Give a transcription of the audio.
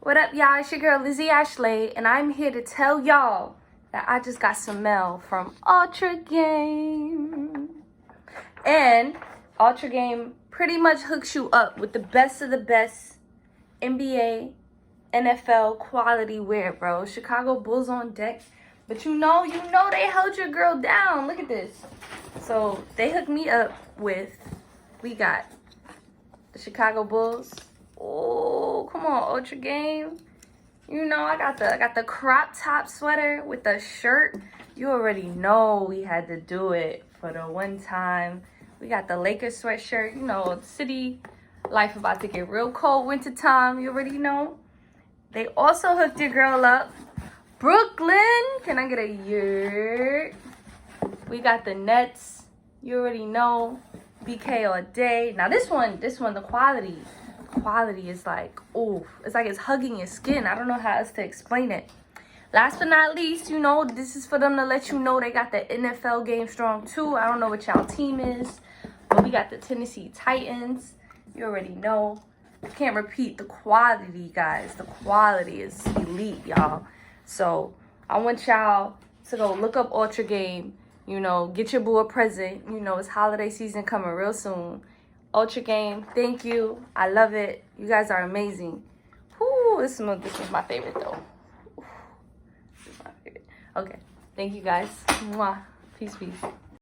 What up, y'all? It's your girl, Lizzy Ashleigh, and I'm here to tell y'all that I just got some mail from Ultra Game. And Ultra Game pretty much hooks you up with the best of the best NBA, NFL quality wear, bro. Chicago Bulls on deck. But you know they held your girl down. Look at this. So they hooked me up with, we got the Chicago Bulls. Oh, come on, Ultra Game. You know, I got the crop top sweater with the shirt. You already know we had to do it for the one time. We got the Lakers sweatshirt. You know, city life about to get real cold winter time. You already know. They also hooked your girl up. Brooklyn, can I get a yurt? We got the Nets. You already know. BK all day. Now this one, the quality is like, ooh, it's like it's hugging your skin. I don't know how else to explain it. Last but not least, you know, this is for them to let you know they got the NFL game strong too. I don't know what y'all team is, but we got the Tennessee Titans. You already know. I can't repeat the quality, guys. The quality is elite, y'all. So I want y'all to go look up Ultra Game. You know, get your boo a present. You know, it's holiday season coming real soon. Ultra Game, thank you. I love it. You guys are amazing. Whoo, this is my favorite though. This is my favorite. Okay, thank you guys. Mwah. Peace, peace.